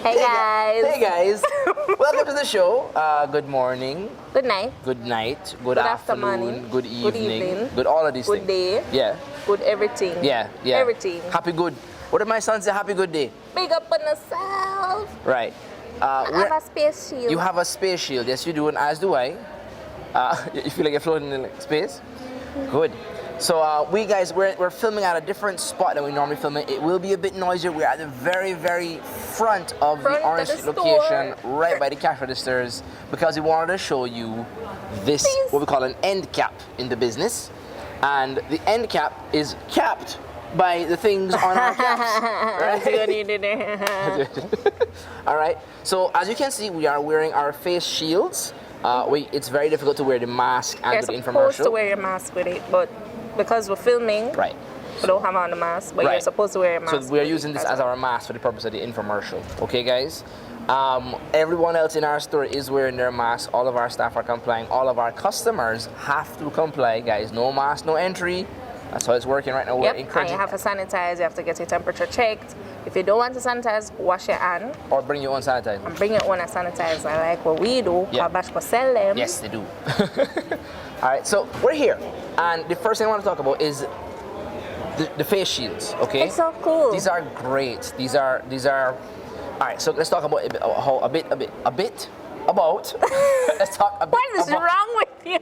Hey guys. Hey guys. Welcome to the show. Good morning. Good night. Good night. Good afternoon. Good evening. Good all of these Good things. day. Yeah. Good everything. Yeah. Everything. Happy good. What did my son say? Happy good day. Big up on yourself. Right. I have a space shield. You have a space shield. Yes, you do, and as do I. You feel like you're floating in space? Good. So we're filming at a different spot than we normally film it. It will be a bit noisier. We're at the very, very front of the Orange Street location, right by the cash registers, because we wanted to show you this, what we call an end cap in the business. And the end cap is capped by the things on our caps. Right? All right. So as you can see, we are wearing our face shields. It's very difficult to wear the mask and the infomercial. You're supposed to wear your mask with it, but because we're filming, right, we don't have on the mask, but you're supposed to wear a mask. So we're using this as our mask for the purpose of the infomercial. Okay, guys? Everyone else in our store is wearing their masks. All of our staff are complying. All of our customers have to comply, guys. No mask, no entry. That's how it's working right now. Yep, and you have to sanitize. You have to get your temperature checked. If you don't want to sanitize, wash your hand. Or bring your own sanitizer. And bring your own sanitizer, like what we do. Yep. Bashco sell them. Yes, they do. All right, so we're here, and the first thing I want to talk about is the face shields. Okay. It's so cool. These are great. These are. All right, so let's talk about let's talk a bit about. What is wrong with you?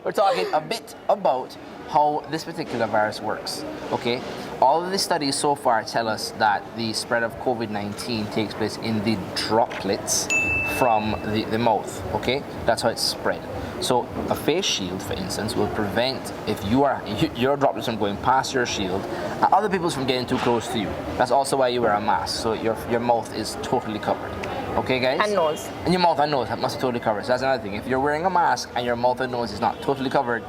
We're talking a bit about how this particular virus works. Okay. All of the studies so far tell us that the spread of COVID-19 takes place in the droplets from the mouth. Okay, that's how it's spread. So a face shield, for instance, will prevent if your droplets from going past your shield and other people's from getting too close to you. That's also why you wear a mask, so your mouth is totally covered. Okay, guys? And nose. And your mouth and nose must be totally covered. So that's another thing. If you're wearing a mask and your mouth and nose is not totally covered,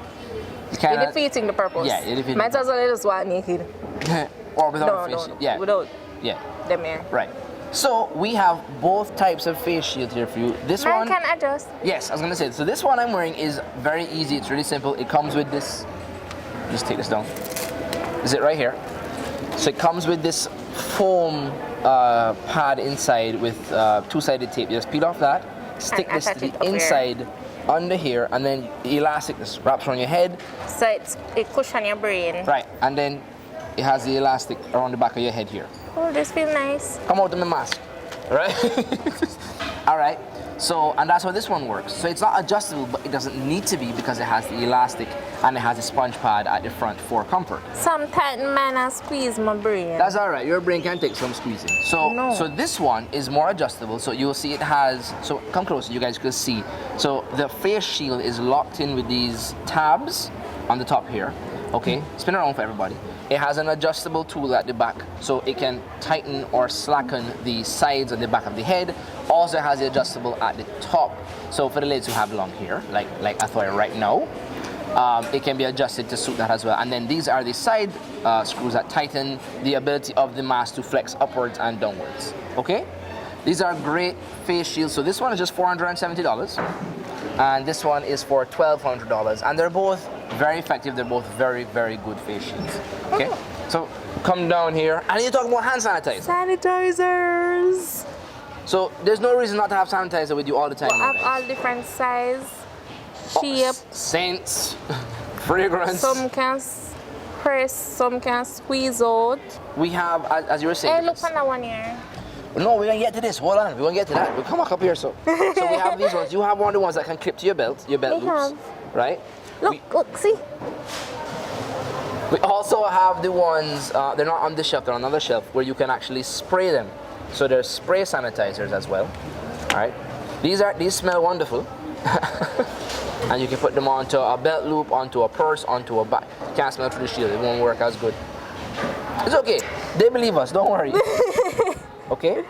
you're defeating the purpose. Yeah, you're defeating. Might as well just walk naked. Or without a face shield. Yeah. Without. Yeah. Them here. Right. So we have both types of face shield here for you. This one can adjust. Yes, I was gonna say. So this one I'm wearing is very easy. It's really simple. It comes with this. Just take this down. Is it right here? So it comes with this foam pad inside with two-sided tape. You just peel off that. Stick this to the inside under here, and then the elastic just wraps around your head. So it cushions your brain. Right, and then it has the elastic around the back of your head here. Oh, this feels nice. Come out of the mask, right? All right. So, and that's how this one works. So it's not adjustable, but it doesn't need to be because it has the elastic and it has a sponge pad at the front for comfort. Sometimes man, I squeeze my brain. That's all right. Your brain can take some squeezing. So this one is more adjustable. So you'll see it has. So come closer, you guys can see. So the face shield is locked in with these tabs on the top here. Okay, spin around for everybody. It has an adjustable tool at the back, so it can tighten or slacken the sides and the back of the head. Also has the adjustable at the top. So for the ladies who have long hair, like I thought right now, it can be adjusted to suit that as well. And then these are the side screws that tighten the ability of the mask to flex upwards and downwards. Okay, these are great face shields. So this one is just $470, and this one is for $1,200, and they're both very effective. They're both very, very good face shields. Okay, so come down here, and you're talking about hand sanitizer. Sanitizers. So there's no reason not to have sanitizer with you all the time. We have all different size, shape, scents, fragrance. Some can press, some can squeeze out. We have, as you were saying. Hey, look on that one here. No, we're gonna get to this. Hold on, we're gonna get to that. We'll come back up here. So we have these ones. You have one of the ones that can clip to your belt loops, right? Look, see. We also have the ones, they're not on this shelf, they're on another shelf, where you can actually spray them. So there's spray sanitizers as well. All right. These smell wonderful. And you can put them onto a belt loop, onto a purse, onto a bag. You can't smell through the shield, it won't work as good. It's okay. They believe us, don't worry. Okay?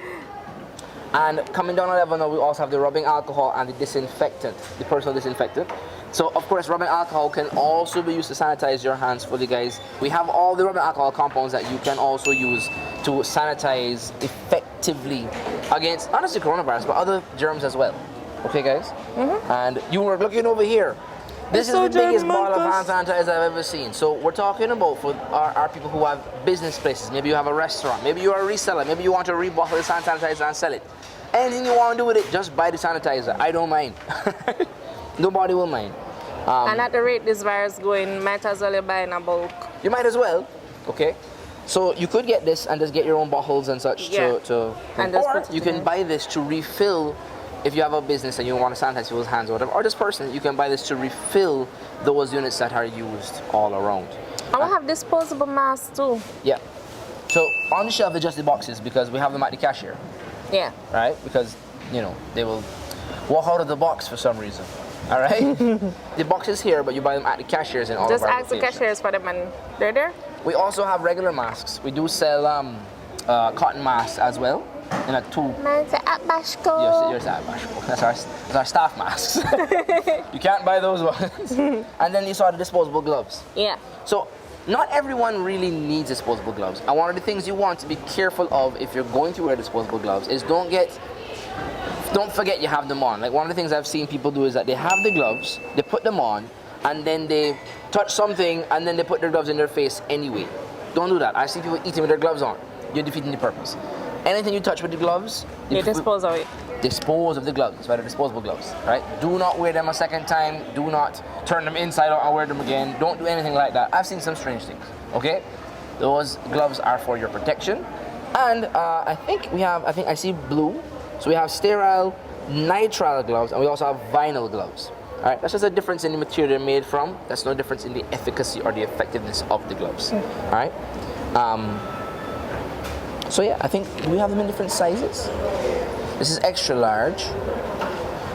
And coming down a level now, we also have the rubbing alcohol and the disinfectant, the personal disinfectant. So, of course, rubbing alcohol can also be used to sanitize your hands for the guys. We have all the rubbing alcohol compounds that you can also use to sanitize effectively against, not just the coronavirus, but other germs as well. Okay, guys? And you were looking over here. This is the biggest bottle of hand sanitizer I've ever seen. So we're talking about for our people who have business places. Maybe you have a restaurant. Maybe you're a reseller. Maybe you want to rebottle this hand sanitizer and sell it. Anything you want to do with it, just buy the sanitizer. I don't mind. Nobody will mind. And at the rate this virus going, might as well buy in a bulk. You might as well. Okay. So you could get this and just get your own bottles and such or you can buy this to refill. If you have a business and you want to sanitize people's hands or whatever, or just personally, you can buy this to refill those units that are used all around. And we have disposable masks too. Yeah. So on the shelf, they're just the boxes because we have them at the cashier. Yeah. Right? Because, you know, they will walk out of the box for some reason. All right? The box is here, but you buy them at the cashiers in all just of our ask the cashiers for them and they're there. We also have regular masks. We do sell cotton masks as well. In a two. Mine's at Bashco. Yours at Bashco. That's our staff masks. You can't buy those ones. And then you saw the disposable gloves. Yeah. So not everyone really needs disposable gloves. And one of the things you want to be careful of if you're going to wear disposable gloves is don't forget you have them on. Like one of the things I've seen people do is that they have the gloves, they put them on, and then they touch something and then they put their gloves in their face anyway. Don't do that. I see people eating with their gloves on. You're defeating the purpose. Anything you touch with the gloves, you dispose of it. Dispose of the gloves. That's why they're disposable gloves, right? Do not wear them a second time. Do not turn them inside out and wear them again. Don't do anything like that. I've seen some strange things, okay? Those gloves are for your protection. And I think I see blue. So we have sterile, nitrile gloves, and we also have vinyl gloves. All right, that's just a difference in the material they're made from. That's no difference in the efficacy or the effectiveness of the gloves. All right. So yeah, I think we have them in different sizes. This is extra large.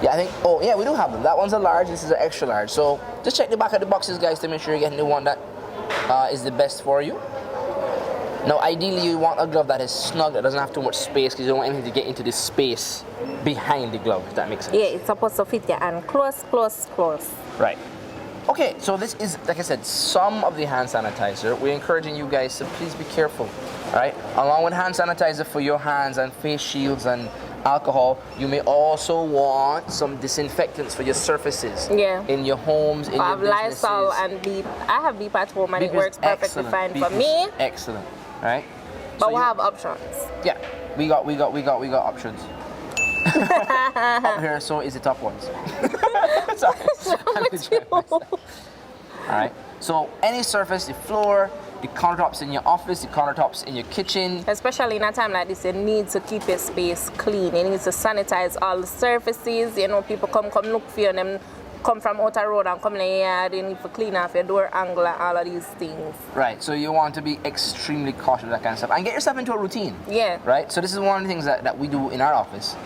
Yeah, I think. Oh yeah, we do have them. That one's a large. This is an extra large. So just check the back of the boxes, guys, to make sure you're getting the one that is the best for you. Now, ideally, you want a glove that is snug, that doesn't have too much space, because you don't want anything to get into this space behind the glove, if that makes sense. Yeah, it's supposed to fit your hand close. Right. Okay, so this is, like I said, some of the hand sanitizer. We're encouraging you guys to please be careful, all right? Along with hand sanitizer for your hands and face shields and alcohol, you may also want some disinfectants for your surfaces. Yeah. In your homes, in your businesses. Lysol and Beep. I have Beep at home and Beep it works perfectly fine Beep for me. Excellent, right? But So we have options. Yeah, we got options. Up here, so is the top ones. Sorry. Alright, so any surface, the floor, the countertops in your office, the countertops in your kitchen. Especially in a time like this, you need to keep your space clean. You need to sanitize all the surfaces. You know, people come look for you and them come from outer road and come in the yard. You need to clean off your door angle and all of these things. Right, so you want to be extremely cautious with that kind of stuff and get yourself into a routine. Yeah. Right, so this is one of the things that we do in our office.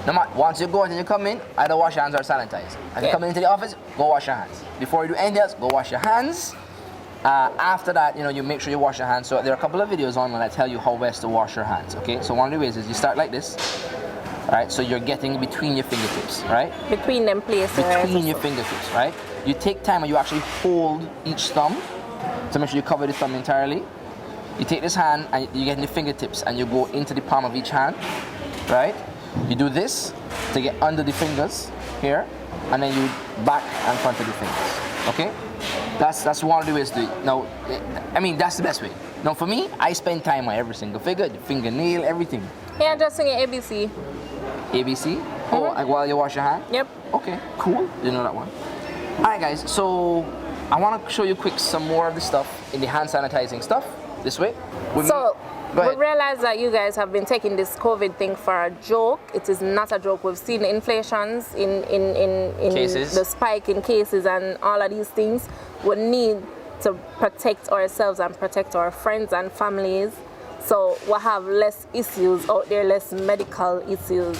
No matter, once you go out and you come in, either wash your hands or sanitize. As you come into the office, go wash your hands. Before you do anything else, go wash your hands. After that, you make sure you wash your hands. So there are a couple of videos online that tell you how best to wash your hands, okay? So one of the ways is you start like this, all right? So you're getting between your fingertips, right? Between them places. Between your fingertips, right? You take time and you actually hold each thumb to make sure you cover the thumb entirely. You take this hand and you get in the fingertips and you go into the palm of each hand, right? You do this to get under the fingers here, and then you back and front of the fingers. Okay? That's one of the ways to do it. Now, I mean, that's the best way. Now, for me, I spend time on every single finger, the fingernail, everything. Yeah, just sing it ABC. ABC? Oh, while you wash your hand? Yep. Okay, cool. You know that one. All right, guys. So I want to show you quick some more of the stuff in the hand sanitizing stuff. This way. We realize that you guys have been taking this COVID thing for a joke. It is not a joke. We've seen the inflations in cases. The spike in cases and all of these things. We need to protect ourselves and protect our friends and families. So we'll have less issues out there, less medical issues.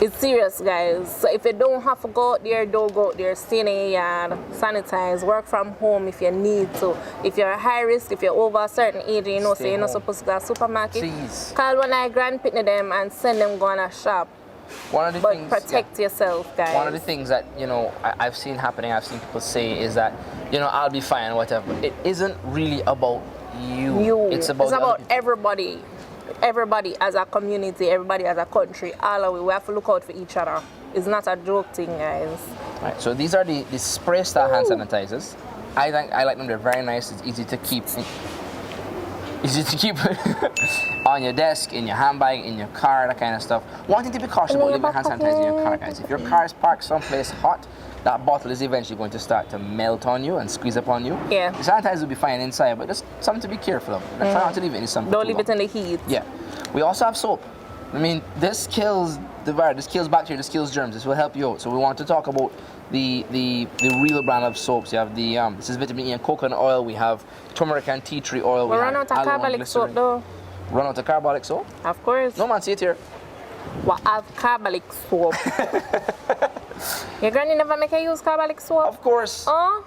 It's serious, guys. So if you don't have to go out there, don't go out there. Stay in your yard, sanitize, work from home if you need to. If you're high risk, if you're over a certain age, you're not supposed to go to the supermarket, please call one of your grandparents them and send them go on a shop. Protect yourself, guys. One of the things that, I've seen happening, I've seen people say is that, I'll be fine, whatever. It isn't really about you. It's about everybody. Everybody as a community, everybody as a country, all of we have to look out for each other. It's not a joke thing, guys. Right, so these are the spray style hand sanitizers. I like them. They're very nice. It's easy to keep. Easy to keep on your desk, in your handbag, in your car, that kind of stuff. One thing to be cautious about leaving hand sanitizer in your car, guys. If your car is parked someplace hot, that bottle is eventually going to start to melt on you and squeeze up on you. Yeah. The sanitizer will be fine inside, but there's something to be careful of. Try not to leave it in the sun. Don't leave it in the heat. Yeah. We also have soap. I mean, this kills the virus, this kills bacteria, this kills germs. This will help you out. So we want to talk about the real brand of soaps. You have the this is vitamin E and coconut oil. We have turmeric and tea tree oil. We run out of carbolic soap though. Run out of carbolic soap? Of course. No man, see it here. We have carbolic soap. Your granny never make you use carbolic soap? Of course. Oh?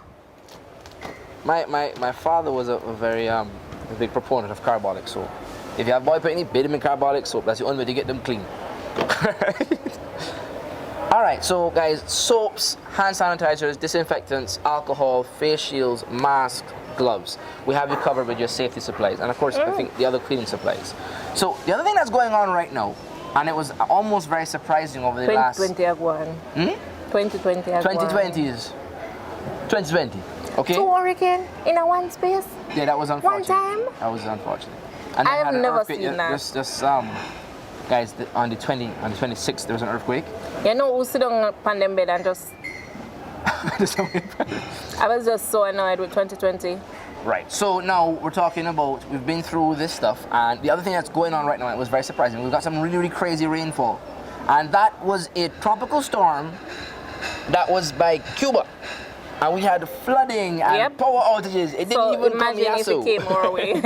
My father was a very a big proponent of carbolic soap. If you have boy penny, bathe them in carbolic soap. That's the only way to get them clean. Alright, so guys, soaps, hand sanitizers, disinfectants, alcohol, face shields, masks, gloves. We have you covered with your safety supplies. And of course, I think the other cleaning supplies. So the other thing that's going on right now, and it was almost very surprising over the last... 2020 2020 2020s. 2020. Okay? 2 hurricanes in a one space? Yeah, that was unfortunate. One time? That was unfortunate. And I have never seen that. Guys, on the 26th, there was an earthquake. You know who sit down on them bed and just... I was just so annoyed with 2020. Right, so now we're talking about, we've been through this stuff, and the other thing that's going on right now, it was very surprising, we've got some really, really crazy rainfall. And that was a tropical storm that was by Cuba. And we had flooding and power outages. It didn't even come here. Imagine if it came our way.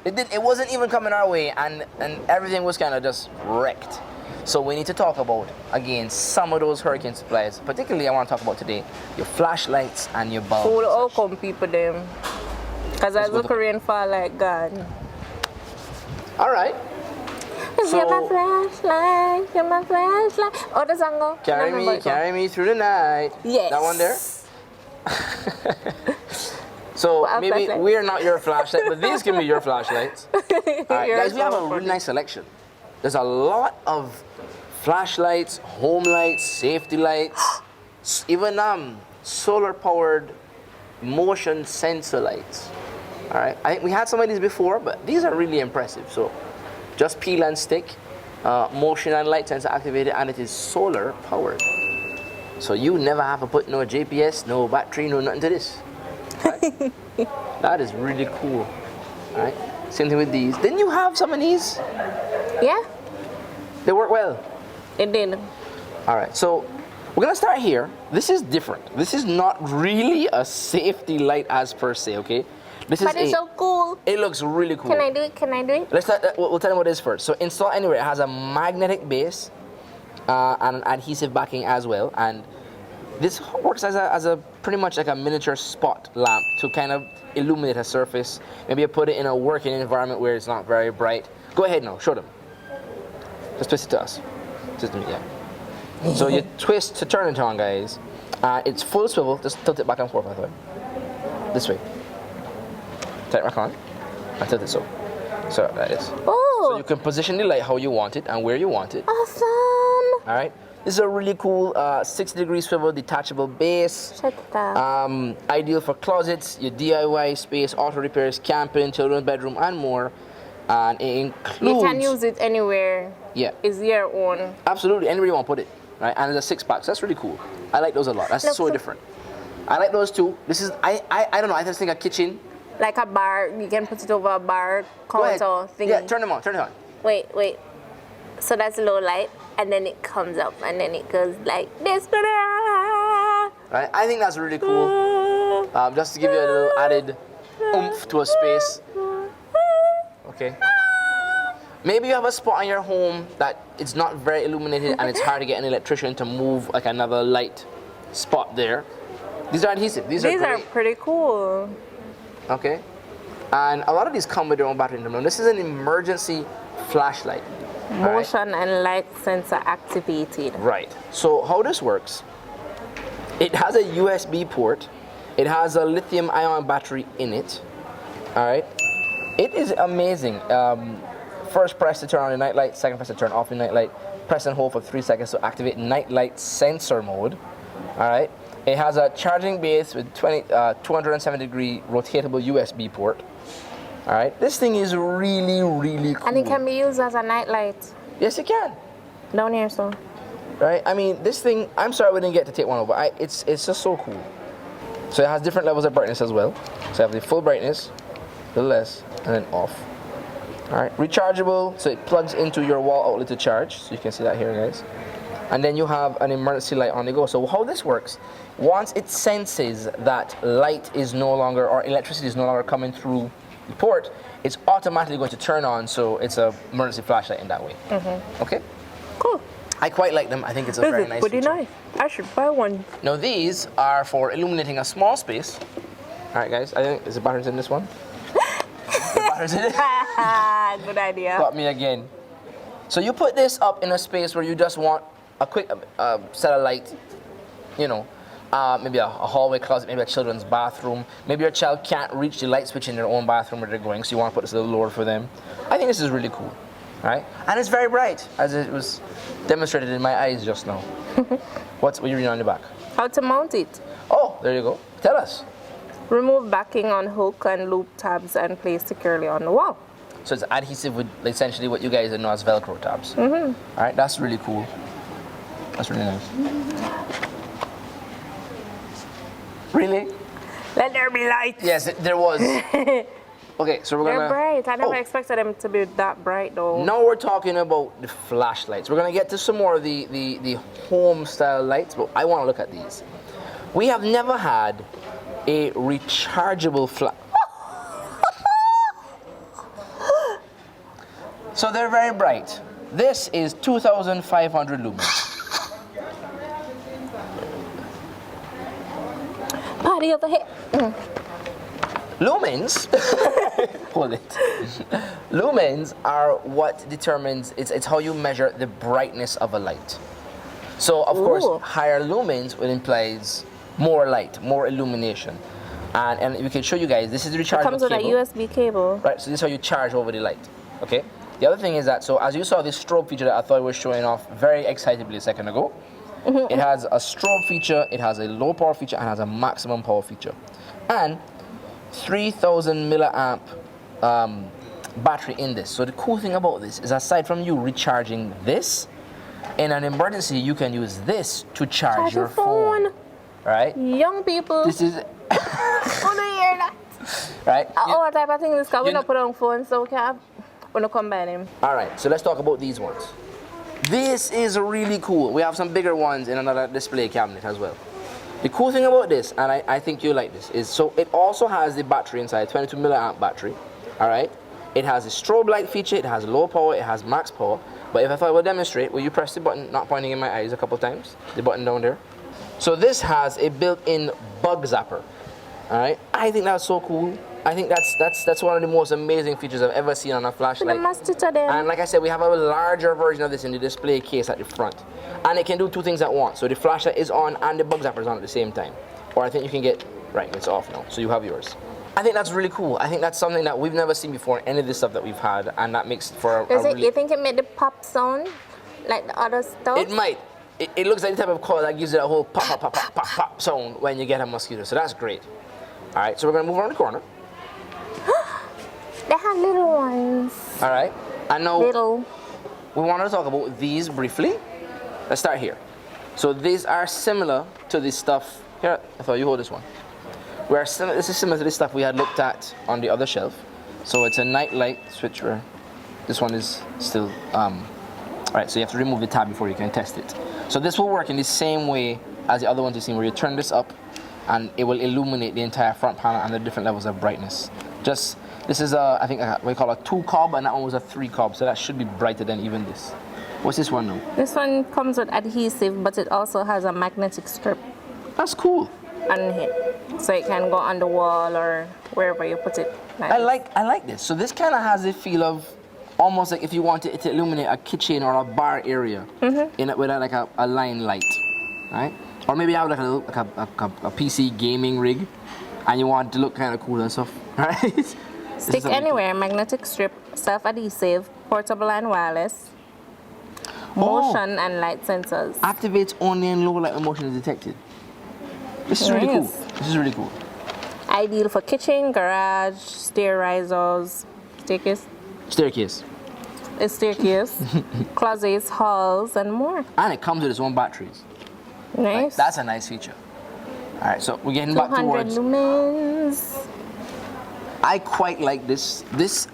It wasn't even coming our way, and everything was kind of just wrecked. So we need to talk about, again, some of those hurricane supplies. Particularly, I want to talk about today, your flashlights and your bulbs. Who all come people them? Because I look rainfall like God. All right. So, you're my flashlight, you're my flashlight. Oh, the song go. Carry me through the night. Yes. That one there? So well, maybe we're not your flashlight, but these can be your flashlights. All right, guys, we have a really nice selection. There's a lot of flashlights, home lights, safety lights, even solar-powered motion sensor lights. All right, I think we had some of these before, but these are really impressive. So just peel and stick, motion and light sensor activated, and it is solar-powered. So you never have to put no GPS, no battery, no nothing to this. Right? That is really cool. All right. Same thing with these. Didn't you have some of these? Yeah. They work well. It did. All right. So we're gonna start here. This is different. This is not really a safety light as per se. Okay. This but it's so cool. It looks really cool. Can I do it? Can I do it? Let's start. We'll tell them what it is first. So install anywhere. It has a magnetic base and an adhesive backing as well, and this works as a pretty much like a miniature spot lamp to kind of illuminate a surface. Maybe you put it in a working environment where it's not very bright. Go ahead now, show them. Just twist it to us. Just yeah. So you twist to turn it on, guys. It's full swivel. Just tilt it back and forth, by the way. This way. Turn it back on. And tilt it so. So that is. Oh. So you can position the light how you want it and where you want it. Awesome. All right. This is a really cool 60-degree swivel detachable base. Check it out. Ideal for closets, your DIY space, auto repairs, camping, children's bedroom, and more. And it includes... You can use it anywhere. Yeah. It's your own. Absolutely, anywhere you want to put it. Right? And it's a 6-pack, so that's really cool. I like those a lot. That's so different. I like those too. This is, I don't know, I just think a kitchen. Like a bar, you can put it over a bar counter thing. Yeah, turn them on, turn it on. Wait. So that's low light, and then it comes up, and then it goes like this. Right? I think that's really cool. Just to give you a little added oomph to a space. Okay. Maybe you have a spot in your home that it's not very illuminated and it's hard to get an electrician to move like another light spot there. These are adhesive. These are pretty cool. Okay. And a lot of these come with their own battery in them. This is an emergency flashlight. Motion and light sensor activated. Right. So how this works, it has a USB port. It has a lithium ion battery in it. All right. It is amazing. First press to turn on the night light, second press to turn off the night light. Press and hold for 3 seconds to activate night light sensor mode. All right. It has a charging base with 270-degree rotatable USB port. All right, this thing is really, really cool. And it can be used as a night light. Yes, it can. Down here, so. Right? I mean, this thing, I'm sorry we didn't get to take one over. It's just so cool. So it has different levels of brightness as well. So you have the full brightness, the less, and then off. All right, rechargeable, so it plugs into your wall outlet to charge. So you can see that here, guys. And then you have an emergency light on the go. So how this works, once it senses that light is no longer, or electricity is no longer coming through the port, it's automatically going to turn on, so it's an emergency flashlight in that way. Okay? Cool. I quite like them. I think it's a very nice pretty feature. nice. I should buy one. Now these are for illuminating a small space. All right, guys, I think, is the batteries in this one? The batteries in it? Good idea. Got me again. So you put this up in a space where you just want a quick set of light, you know, maybe a hallway closet, maybe a children's bathroom. Maybe your child can't reach the light switch in their own bathroom where they're going, so you want to put this a little lower for them. I think this is really cool, right? And it's very bright, as it was demonstrated in my eyes just now. What are you reading on the back? How to mount it. Oh, there you go. Tell us. Remove backing on hook and loop tabs and place securely on the wall. So it's adhesive with essentially what you guys know as Velcro tabs. All right, that's really cool. That's really nice. Really? Let there be light. Yes, there was. Okay, so we're They're gonna. bright. I never expected them to be that bright though. Now we're talking about the flashlights. We're gonna get to some more of the home style lights, but I want to look at these. We have never had a rechargeable flash. So they're very bright. This is 2,500 lumens. Party of the head. Lumens, hold it. Lumens are what determines, it's how you measure the brightness of a light. So of course, higher lumens will implies more light, more illumination. And we can show you guys, this is the rechargeable It comes with cable. a USB cable. Right, so this is how you charge over the light, okay? The other thing is that, so as you saw this strobe feature that I thought was showing off very excitably a second ago, it has a strobe feature, it has a low power feature, and has a maximum power feature. And 3,000 milliamp battery in this. So the cool thing about this is, aside from you recharging this, in an emergency you can use this to charge your phone. Right? Young people. This is Oh, no, hear that. right? What type of thing is because we don't put on phone, so we can combine them. Alright, so let's talk about these ones. This is really cool. We have some bigger ones in another display cabinet as well. The cool thing about this, and I think you like this, is so it also has the battery inside, 22 milliamp battery. Alright? It has a strobe light feature, it has low power, it has max power. But if I will demonstrate, will you press the button, not pointing in my eyes a couple times? The button down there. So this has a built-in bug zapper. Alright? I think that's so cool. I think that's one of the most amazing features I've ever seen on a flashlight. And like I said, we have a larger version of this in the display case at the front. And it can do two things at once. So the flashlight is on and the bug zapper is on at the same time. Or I think you can get, right, it's off now. So you have yours. I think that's really cool. I think that's something that we've never seen before in any of the stuff that we've had. And that makes for You think it made the pop sound like the other stuff? It might. It looks like the type of color that gives you that whole pop, pop, pop, pop, pop, pop sound when you get a mosquito. So that's great. All right, so we're going to move around the corner. They have little ones. All right. And now Little. we want to talk about these briefly. Let's start here. So these are similar to the stuff. Here, I thought you hold this one. This is similar to the stuff we had looked at on the other shelf. So it's a night light switch where this one is still, all right, so you have to remove the tab before you can test it. So this will work in the same way as the other ones you've seen, where you turn this up and it will illuminate the entire front panel and the different levels of brightness. This is I think we call a 2-cob, and that one was a 3-cob, so that should be brighter than even this. What's this one now? This one comes with adhesive, but it also has a magnetic strip That's cool. on it, so it can go on the wall or wherever you put it. I like this. So this kind of has a feel of almost like if you wanted it to illuminate a kitchen or a bar area with like a line light, right? Or maybe I have like a PC gaming rig, and you want it to look kind of cool and stuff, right? Stick anywhere, magnetic strip, self-adhesive, portable and wireless, motion and light sensors. Activates only in low light when motion is detected. This is really cool. This is really cool. Ideal for kitchen, garage, stair risers, staircase. Staircase. A staircase, closets, halls, and more. And it comes with its own batteries. Nice. Like, that's a nice feature. All right, so we're getting back 200 towards. lumens. I quite like this.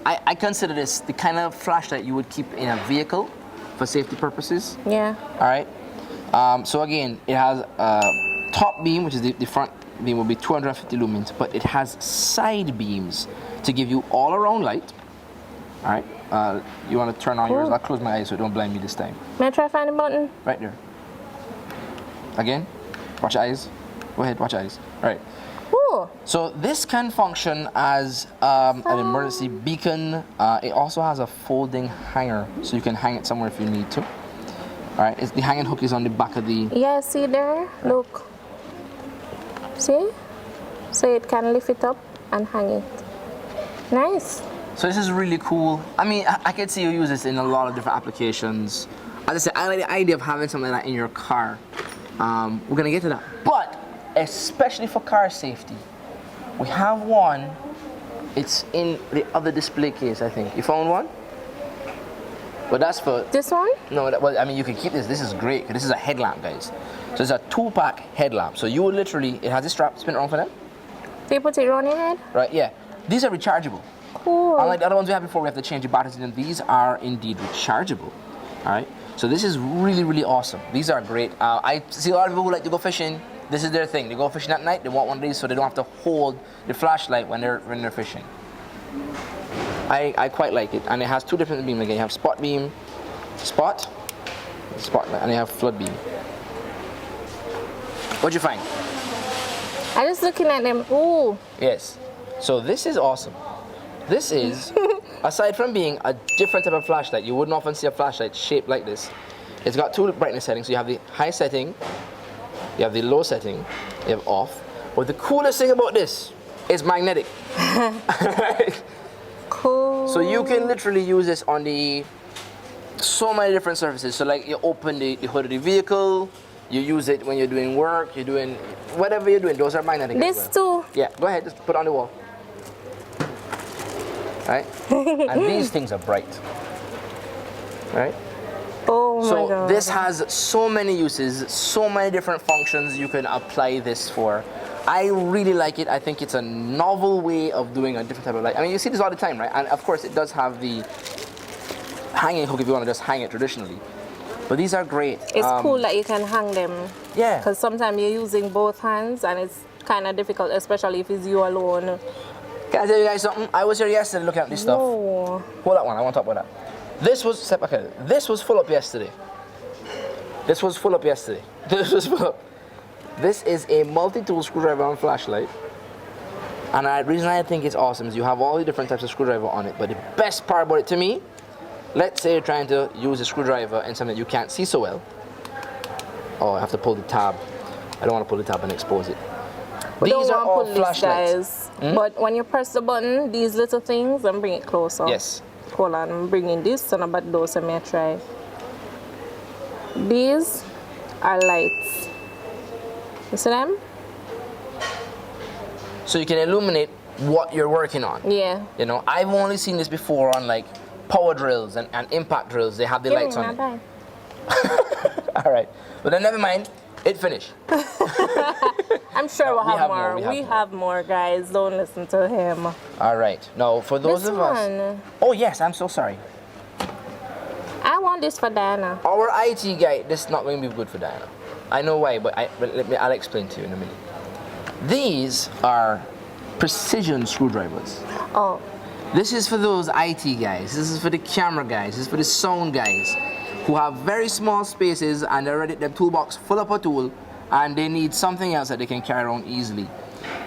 I consider this the kind of flashlight you would keep in a vehicle for safety purposes. Yeah. All right. So again, it has a top beam, which is the front beam will be 250 lumens, but it has side beams to give you all around light. All right. You want to turn on yours? I'll close my eyes so it don't blind me this time. May I try to find the button? Right there. Again, watch your eyes. Go ahead, watch your eyes. All right. Ooh. So this can function as an emergency beacon. It also has a folding hanger, so you can hang it somewhere if you need to. All right. The hanging hook is on the back of the. Yeah, see there? Look. See? So it can lift it up and hang it. Nice. So this is really cool. I mean, I can see you use this in a lot of different applications. As I said, I like the idea of having something like that in your car. We're gonna get to that. But especially for car safety, we have one. It's in the other display case, I think. You found one? But that's for... This one? No, well, I mean, you can keep this. This is great. This is a headlamp, guys. So it's a 2-pack headlamp. So you would literally, it has a strap, spin it around for them. Do you put it around your head? Right, yeah. These are rechargeable. Cool. Unlike the other ones we had before, we have to change the batteries in them. These are indeed rechargeable. All right. So this is really, really awesome. These are great. I see a lot of people who like to go fishing. This is their thing. They go fishing at night. They want one of these so they don't have to hold the flashlight when they're fishing. I quite like it, and it has two different beams again. You have spot beam, and you have flood beam. What'd you find? I'm just looking at them. Ooh. Yes. So this is awesome. This is, aside from being a different type of flashlight, you wouldn't often see a flashlight shaped like this. It's got two brightness settings. So you have the high setting, you have the low setting, you have off. But the coolest thing about this is magnetic. Cool. So you can literally use this on so many different surfaces. So like you open the hood of the vehicle, you use it when you're doing work, you're doing whatever you're doing. Those are magnetic. This too. Yeah, go ahead, just put it on the wall. Right? And these things are bright. Right? Oh my God. So this has so many uses, so many different functions you can apply this for. I really like it. I think it's a novel way of doing a different type of light. I mean, you see this all the time, right? And of course, it does have the hanging hook if you want to just hang it traditionally. But these are great. It's cool that you can hang them. Yeah. Because sometimes you're using both hands and it's kind of difficult, especially if it's you alone. Can I tell you guys something? I was here yesterday looking at this stuff. No. Hold that one, I want to talk about that. This was full up yesterday. This was full up. This is a multi-tool screwdriver and flashlight. And the reason I think it's awesome is you have all the different types of screwdriver on it. But the best part about it to me, let's say you're trying to use a screwdriver in something you can't see so well. Oh, I have to pull the tab. I don't want to pull the tab and expose it. These are all flashlights. But when you press the button, these little things, and bring it closer. Yes. Hold on, I'm bringing this and about those, and may I try. These are lights. You see them? So you can illuminate what you're working on. Yeah. You know, I've only seen this before on like power drills and impact drills. They have the lights on it. All right. But then never mind. It finished. I'm sure we'll have more. We have more, guys. Don't listen to him. All right. Now, for those of us... Oh, yes. I'm so sorry. I want this for Diana. Our IT guy, this is not going to be good for Diana. I know why, but I'll explain to you in a minute. These are precision screwdrivers. Oh. This is for those IT guys. This is for the camera guys. This is for the sound guys who have very small spaces and they're ready, their toolbox full of a tool and they need something else that they can carry around easily.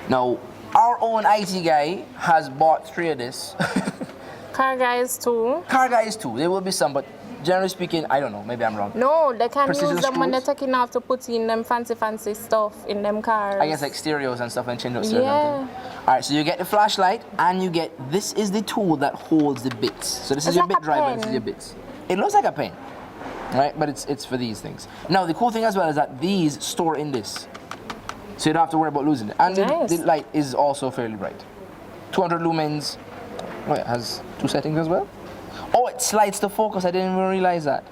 Now, our own IT guy has bought 3 of this. Car guys too. Car guys too. There will be some, but generally speaking, I don't know. Maybe I'm wrong. No, they can Precision use them when they're screws? taking off to put in them fancy stuff in them cars. I guess like stereos and stuff and change up stereos Yeah. and things. All right, so you get the flashlight and you get, this is the tool that holds the bits. So this is your like bit a driver, pen. this is your bits. It looks like a pen, right? But it's for these things. Now, the cool thing as well is that these store in this. So you don't have to worry about losing it. And Nice. the light is also fairly bright. 200 lumens. Oh, it has 2 settings as well. Oh, it slides the focus. I didn't even realize that.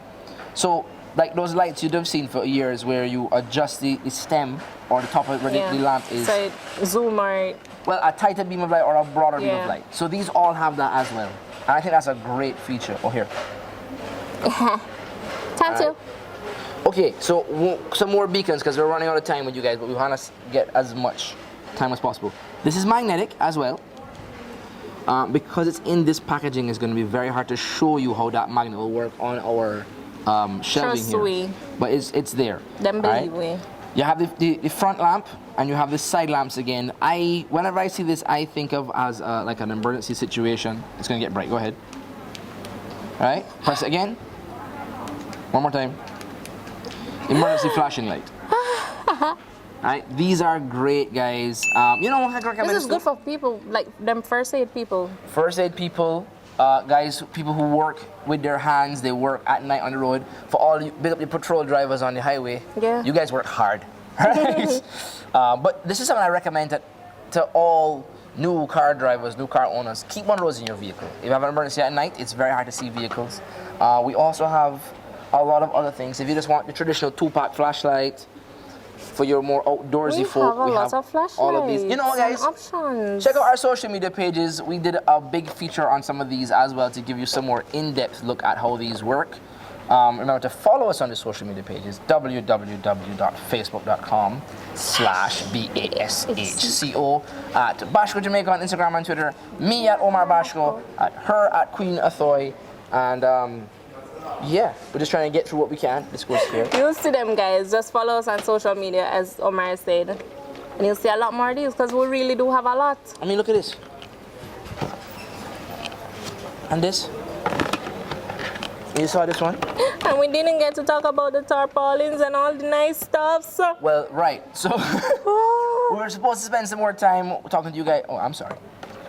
So, like those lights you'd have seen for years where you adjust the stem or the top of where the lamp is. So it zoom or... Well, a tighter beam of light or a broader beam Yeah. of light. So these all have that as well. And I think that's a great feature. Oh, here. Time to. Okay, so some more beacons because we're running out of time with you guys, but we want to get as much time as possible. This is magnetic as well. Because it's in this packaging, it's going to be very hard to show you how that magnet will work on our shelving Trust here. we. But it's there. Them believe we. You have the front lamp and you have the side lamps again. Whenever I see this, I think of as like an emergency situation. It's going to get bright. Go ahead. All right, press it again. One more time. Emergency flashing light. Right, these are great, guys. You know, I recommend This is good for people, like them first aid people. First aid people, guys, people who work with their hands, they work at night on the road. For all you big up the patrol drivers on the highway, Yeah. you guys work hard. Right? But this is something I recommend to all new car drivers, new car owners. Keep one of those in your vehicle. If you have an emergency at night, it's very hard to see vehicles. We also have a lot of other things. If you just want the traditional 2-pack flashlight, for your more outdoorsy folk, we have of all of these. You know what, guys? Options. Check out our social media pages. We did a big feature on some of these as well to give you some more in-depth look at how these work. Remember to follow us on the social media pages, www.facebook.com/BASHCO, at Bashco Jamaica on Instagram and Twitter, me at Omar Bashco, at her at Queen Athoy, and yeah, we're just trying to get through what we can. This goes here. You'll see them, guys. Just follow us on social media, as Omar said. And you'll see a lot more of these because we really do have a lot. I mean, look at this. And this. You saw this one? And we didn't get to talk about the tarpaulins and all the nice stuff. So. Well, right. So we were supposed to spend some more time talking to you guys. Oh, I'm sorry.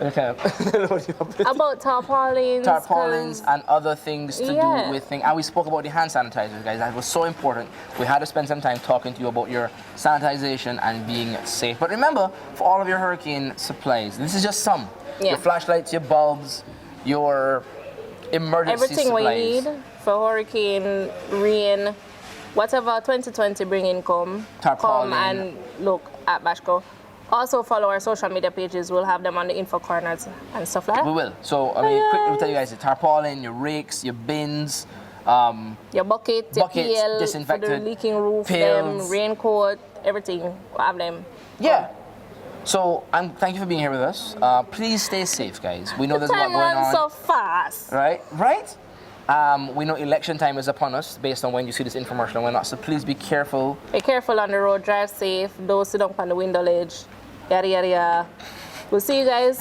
About tarpaulins. And other things to do with things. And we spoke about the hand sanitizers, guys. That was so important. We had to spend some time talking to you about your sanitization and being safe. But remember, for all of your hurricane supplies, this is just some. Yeah. Your flashlights, your bulbs, your emergency Everything supplies. we need for hurricane, rain, whatever 2020 bringing come and look at Bashco. Also follow our social media pages. We'll have them on the info corners and stuff like that. We will. So, I mean, quickly we'll tell you guys the tarpaulin, your rakes, your bins, your bucket, your pail, disinfectant, for the leaking roof, pails. them, raincoat, everything. We'll have them. Yeah. So, thank you for being here with us. Please stay safe, guys. We know there's a lot Time going on. runs so fast. Right? We know election time is upon us based on when you see this infomercial and whatnot. So please be careful. Be careful on the road. Drive safe. Don't sit down on the window ledge. Yada, yada, yada. We'll see you guys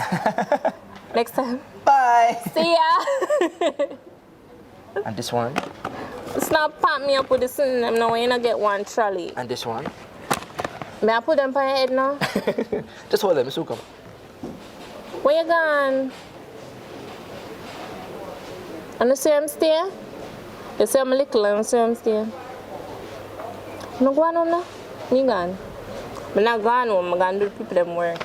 next time. Bye. See ya. And this one. Snap pop me up with this thing. I'm not going to get one trolley. And this one. May I put them on your head now? Just hold them, Miss Uka. Where you gone? And you see I'm stay? You see I'm little and you see I'm stay? No go on home now? Me gone. I'm not going home. I'm going to do people them work.